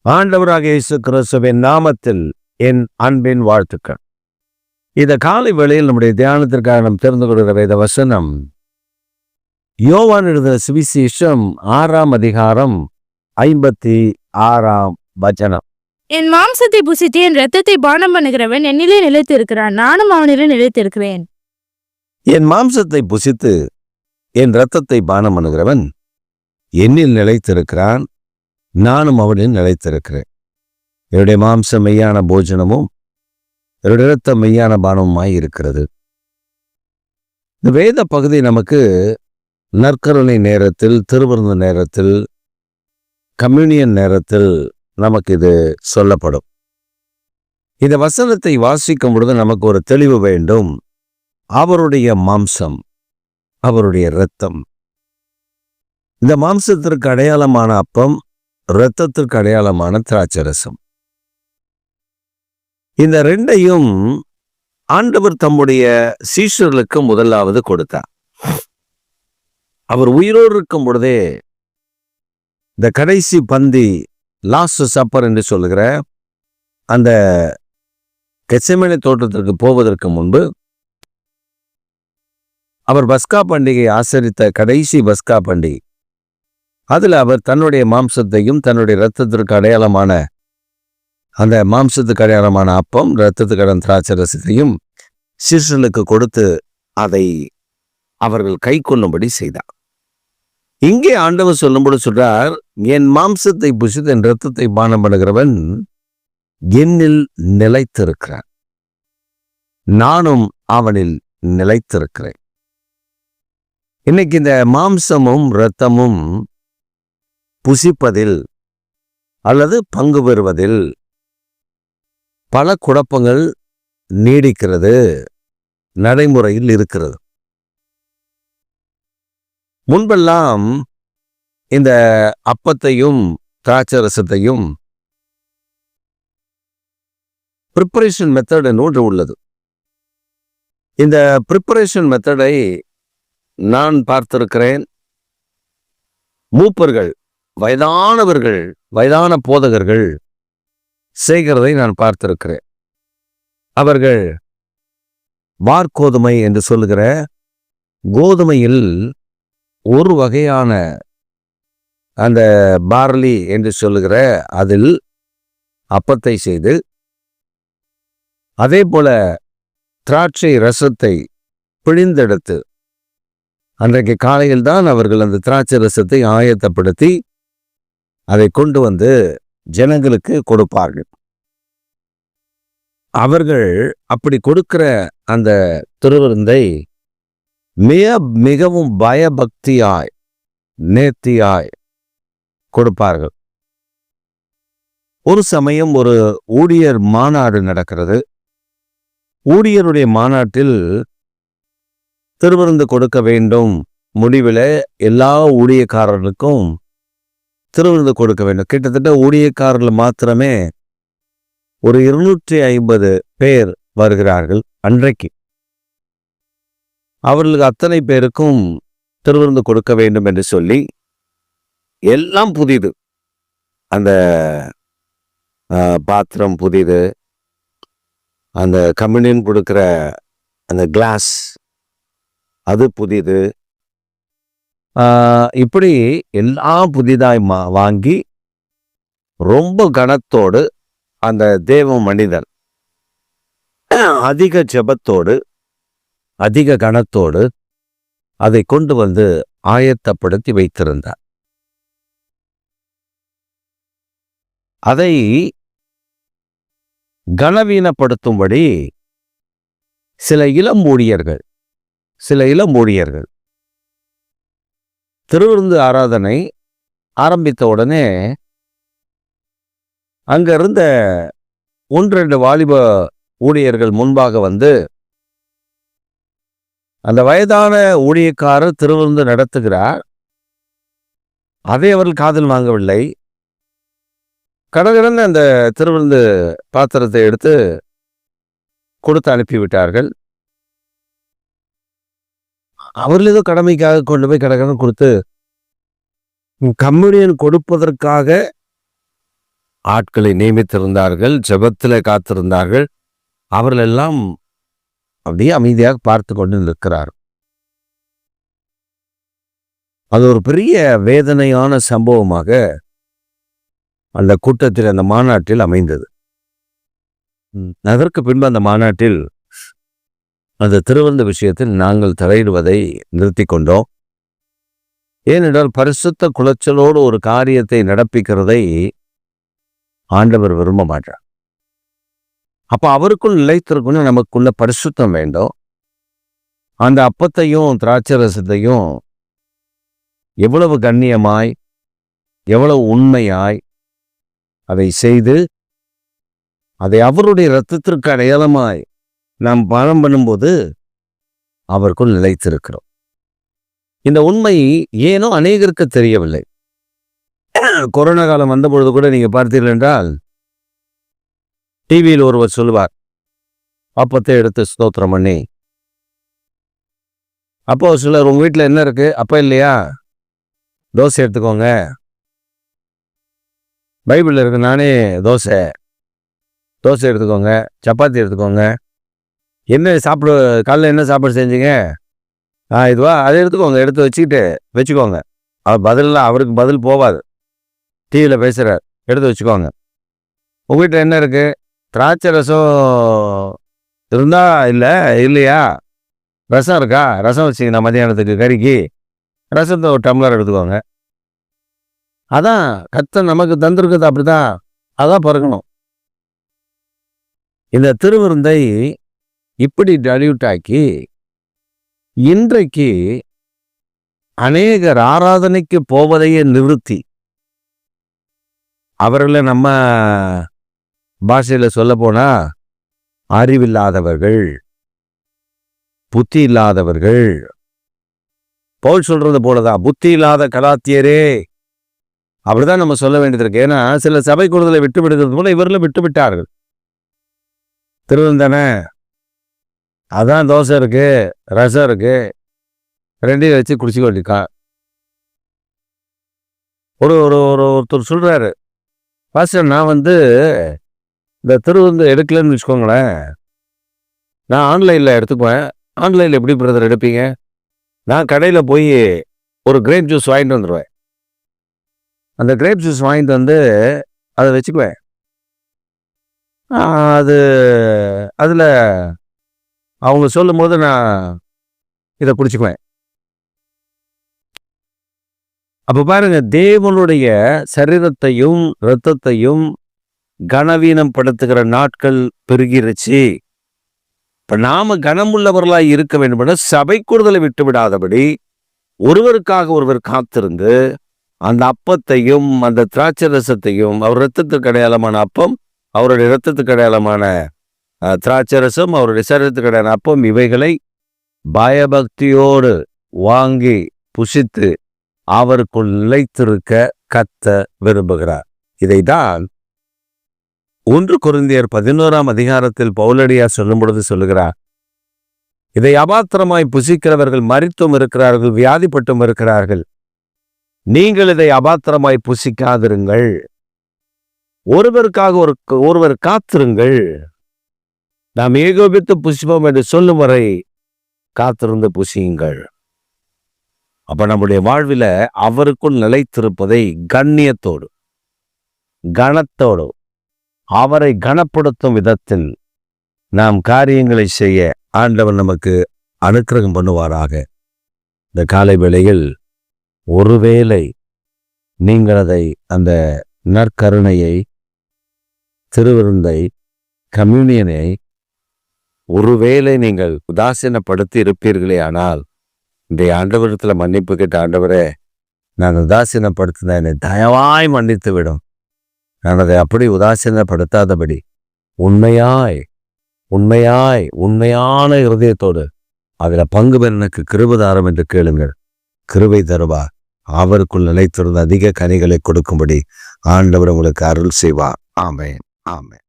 ஆண்டவராக இயேசு கிறிஸ்துவின் நாமத்தில் என் அன்பின் வாழ்த்துக்கள். இந்த காலை வேளையில் நம்முடைய தியானத்திற்காக நாம் தெரிந்து கொள்கிற வேத வசனம் யோவான் எழுதின சுவிசேஷம் 6ஆம் அதிகாரம் 56ஆம் வசனம். என் மாம்சத்தை புசித்து என் இரத்தத்தை பானம் பண்ணுகிறவன் என்னிலே நிலைத்து இருக்கிறான், நானும் அவனிலே நிலைத்திருக்கிறேன். என் மாம்சத்தை புசித்து என் இரத்தத்தை பானம் பண்ணுகிறவன் என்னில் நிலைத்திருக்கிறான், நானும் அவனில் நிலைத்திருக்கிறேன். என்னுடைய மாம்சம் மெய்யான போஜனமும் என்னுடைய இரத்தம் மெய்யான பானமுமாய் இருக்கிறது. இந்த வேத பகுதி நமக்கு நற்கருணை நேரத்தில், திருவிருந்து நேரத்தில், கம்யூனியன் நேரத்தில் நமக்கு இது சொல்லப்படும். இந்த வசனத்தை வாசிக்கும் பொழுது நமக்கு ஒரு தெளிவு வேண்டும். அவருடைய மாம்சம், அவருடைய இரத்தம். இந்த மாம்சத்திற்கு அடையாளமான அப்பம், இரத்தத்திற்கு அடையாளமான திராட்சரசம். இந்த ரெண்டையும் ஆண்டவர் தம்முடைய சீஷர்களுக்கு முதலாவது கொடுத்தார். அவர் உயிரோடு இருக்கும் பொழுதே இந்த கடைசி பந்தி, லாஸ்ட் சப்பர் என்று சொல்லுகிற அந்த கெத்செமனே தோட்டத்திற்கு போவதற்கு முன்பு அவர் பஸ்கா பண்டிகை ஆசரித்த கடைசி பஸ்கா பண்டிகை, அதில் அவர் தன்னுடைய மாம்சத்தையும் தன்னுடைய இரத்தத்திற்கு அடையாளமான அந்த மாம்சத்துக்கு அடையாளமான அப்பம், இரத்தத்துக்கு அடையாள திராட்சரசத்தையும் சீஷர்களுக்கு கொடுத்து அதை அவர்கள் கை கொள்ளும்படி செய்தார். இங்கே ஆண்டவர் சொல்லும்போது சொல்றார், என் மாம்சத்தை புசித்து என் இரத்தத்தை பானம் பண்ணுகிறவன் என்னில் நிலைத்திருக்கிறான், நானும் அவனில் நிலைத்திருக்கிறேன். இன்னைக்கு இந்த மாம்சமும் இரத்தமும் புசிப்பதில் அல்லது பங்கு பெறுவதில் பல குழப்பங்கள் நீடிக்கிறது, நடைமுறையில் இருக்கிறது. முன்பெல்லாம் இந்த அப்பத்தையும் திராட்சரசத்தையும் ப்ரிப்பரேஷன் மெத்தட் என்று உள்ளது. இந்த ப்ரிப்பரேஷன் மெத்தடை நான் பார்த்திருக்கிறேன். மூப்பர்கள், வயதானவர்கள், வயதான போதகர்கள் செய்கிறதை நான் பார்த்திருக்கிறேன். அவர்கள் வார்கோதுமை என்று சொல்லுகிற கோதுமையில் ஒரு வகையான அந்த பார்லி என்று சொல்லுகிற அதில் அப்பத்தை செய்து, அதே போல திராட்சை ரசத்தை பிழிந்தெடுத்து, அன்றைக்கு காலையில் தான் அவர்கள் அந்த திராட்சை ரசத்தை ஆயத்தப்படுத்தி அதை கொண்டு வந்து ஜனங்களுக்கு கொடுப்பார்கள். அவர்கள் அப்படி கொடுக்கிற அந்த திருவிருந்தை மிகவும் பயபக்தியாய், நேர்த்தியாய் கொடுப்பார்கள். ஒரு சமயம் ஒரு ஊழியர் மாநாடு நடக்கிறது. ஊழியருடைய மாநாட்டில் திருவிருந்து கொடுக்க வேண்டும். முடிவில் எல்லா ஊழியக்காரர்களுக்கும் திருவிருந்து கொடுக்க வேண்டும். கிட்டத்தட்ட ஊழியக்காரர்கள் மாத்திரமே ஒரு 250 பேர் வருகிறார்கள் அன்றைக்கு. அவர்களுக்கு அத்தனை பேருக்கும் திருவிருந்து கொடுக்க வேண்டும் என்று சொல்லி எல்லாம் புதிது. அந்த பாத்திரம் புதிது, அந்த கம்யூனியன் கொடுக்கிற அந்த கிளாஸ் அது புதிது. இப்படி எல்லாம் புதிதாய் வாங்கி ரொம்ப கனத்தோடு அந்த தேவ மனிதன் அதிக ஜெபத்தோடு அதிக கனத்தோடு அதை கொண்டு வந்து ஆயத்தப்படுத்தி வைத்திருந்தார். அதை கனவீனப்படுத்தும்படி சில இளம் ஊழியர்கள் திருவிருந்து ஆராதனை ஆரம்பித்த உடனே அங்க இருந்த 1-2 வாலிப ஊழியர்கள் முன்பாக வந்து, அந்த வயதான ஊழியக்காரர் திருவிருந்து நடத்துகிறார், அதை அவர்கள் காதில் வாங்கவில்லை. கடகடன்னு அந்த திருவிருந்து பாத்திரத்தை எடுத்து கொடுத்து அனுப்பிவிட்டார்கள். அவர்கள் ஏதோ கடமைக்காக கொண்டு போய் கடகடன் கொடுத்து கம்யூனியன் கொடுப்பதற்காக ஆட்களை நியமித்திருந்தார்கள், ஜெபத்தில் காத்திருந்தார்கள். அவர்கள் எல்லாம் அப்படியே அமைதியாக பார்த்து கொண்டு நிற்கிறார். அது ஒரு பெரிய வேதனையான சம்பவமாக அந்த கூட்டத்தில், அந்த மாநாட்டில் அமைந்தது. அதற்கு பின்பு அந்த மாநாட்டில் அந்த திருவந்த விஷயத்தில் நாங்கள் தலையிடுவதை நிறுத்தி கொண்டோம். ஏனென்றால் பரிசுத்த குலைச்சலோடு ஒரு காரியத்தை நடப்பிக்கிறதை ஆண்டவர் விரும்ப மாட்டார். அப்ப அவருக்குள் நிலைத்திருக்கணும், நமக்குள்ள பரிசுத்தம் வேண்டும். அந்த அப்பத்தையும் திராட்சை ரசத்தையும் எவ்வளவு கண்ணியமாய், எவ்வளவு உண்மையாய் அதை செய்து அதை அவருடைய இரத்தத்திற்கு அடையாளமாய் நாம் பானம் பண்ணும்போது அவருக்குள் நிலைத்திருக்கிறோம். இந்த உண்மை ஏனோ அநேகருக்கு தெரியவில்லை. கொரோனா காலம் வந்த பொழுது கூட நீங்க பார்த்தீர்கள் என்றால் டிவியில் ஒருவர் சொல்லுவார், அப்பத்தை எடுத்து ஸ்தோத்திரம் பண்ணி. அப்போ சிலர், உங்க வீட்டில் என்ன இருக்கு? அப்ப இல்லையா? தோசை எடுத்துக்கோங்க. பைபிள் இருக்கு, நானே தோசை எடுத்துக்கோங்க, சப்பாத்தி எடுத்துக்கோங்க. என்ன சாப்பிடு, காலைல என்ன சாப்பாடு செஞ்சீங்க? இதுவா, அதை எடுத்துக்கோங்க, எடுத்து வச்சுக்கோங்க. அவர் பதிலெலாம், அவருக்கு பதில் போவாது. டிவியில் பேசுகிறார், எடுத்து வச்சுக்கோங்க. உங்கள் வீட்டில் என்ன இருக்கு? திராட்சை ரசம் இருந்தா இல்லையா? ரசம் இருக்கா? ரசம் வச்சிங்கன்னா மதியானத்துக்கு கறிக்கு ரசத்தை ஒரு டம்ளர் எடுத்துக்கோங்க. அதான் கர்த்தர் நமக்கு தந்திருக்குது, அப்படிதான். அதான் பிறக்கணும். இந்த திருவிருந்தை இப்படி டல்யூட் ஆக்கி இன்றைக்கு அநேகர் ஆராதனைக்கு போவதையே நிறுத்தி, அவர்களை நம்ம பாஷையில சொல்ல போனா அறிவில்லாதவர்கள், புத்தி இல்லாதவர்கள். பவுல் சொல்றது போலதான், புத்தி இல்லாத கலாத்தியரே, அப்படிதான் நம்ம சொல்ல வேண்டியது இருக்கு. ஏன்னா சில சபை கூடுதலை விட்டு விடுறது போல இவர்களும் விட்டு விட்டார்கள். திருவந்தானே, அதான் தோசை இருக்கு, ரசம் இருக்கு, ரெண்டையும் வச்சு குடிச்சு கொண்டிருக்கா. ஒருத்தர் சொல்றாரு, பாஸ்டர் நான் இந்த திருவிருந்து எடுக்கலன்னு வச்சுக்கோங்களேன், நான் ஆன்லைனில் எடுத்துக்குவேன். ஆன்லைனில் எப்படி பிரதர் எடுப்பீங்க? நான் கடையில் போய் ஒரு கிரேப் ஜூஸ் வாங்கிட்டு வந்துடுவேன். அந்த கிரேப் ஜூஸ் வாங்கிட்டு வந்து அதை வச்சுக்குவேன். அதில் அவங்க சொல்லும் போது நான் இதை குடிச்சுக்குவேன். அப்போ பாருங்க, தேவனுடைய சரீரத்தையும் இரத்தத்தையும் கனவீனம் படுத்துகிற நாட்கள் பெருகிருச்சு. இப்ப நாம கனமுள்ளவர்களாய் இருக்க வேண்டும், சபை கூடுதலை விட்டு விடாதபடி ஒருவருக்காக ஒருவர் காத்திருந்து அந்த அப்பத்தையும் அந்த திராட்சை ரசத்தையும், அவர் இரத்தத்துக்கு அடையாளமான அப்பம், அவருடைய இரத்தத்துக்கு அடையாளமான திராட்சை ரசம், அவருடைய சரீரத்துக்கு அடையாளமான அப்பம், இவைகளை பயபக்தியோடு வாங்கி புசித்து அவருக்குள் நிலைத்திருக்க கர்த்தர் விரும்புகிறார். இதைதான் 1 கொரிந்தியர் 11ஆம் அதிகாரத்தில் பவுலடியார் சொல்லும் பொழுது சொல்லுகிறார், இதை அபாத்திரமாய் புசிக்கிறவர்கள் மரித்தும் இருக்கிறார்கள், வியாதிப்பட்டும் இருக்கிறார்கள். நீங்கள் இதை அபாத்திரமாய் புசிக்காதிருங்கள், ஒருவருக்காக ஒருவர் காத்திருங்கள். நாம் ஏகோபித்து புசிப்போம் என்று சொல்லும் வரை காத்திருந்து புசியுங்கள். அப்ப நம்முடைய வாழ்வில அவருக்குள் நிலைத்திருப்பதை கண்ணியத்தோடு, கனத்தோடு, அவரை கனப்படுத்தும் விதத்தில் நாம் காரியங்களை செய்ய ஆண்டவர் நமக்கு அனுக்கிரகம் பண்ணுவாராக. இந்த காலை வேளையில் ஒருவேளை நீங்கள் அதை, அந்த நற்கருணையை, திருவிருந்தை, கம்யூனியனை ஒருவேளை நீங்கள் உதாசீனப்படுத்தி இருப்பீர்களே, ஆனால் இந்த ஆண்டவரத்தில் மன்னிப்பு கேட்ட, ஆண்டவரே நான் உதாசீனப்படுத்தின என்னை தயவாய் மன்னித்து விடும், நான் அதை அப்படி உதாசீனப்படுத்தாதபடி உண்மையான இருதயத்தோடு அதில் பங்கு பெற எனக்கு கிருபை தாரும் என்று கேளுங்கள். கிருபை தருவார். அவருக்குள் நிலைத்திருந்த அதிக கனிகளை கொடுக்கும்படி ஆண்டவர் உங்களுக்கு அருள் செய்வார். ஆமென், ஆமென்.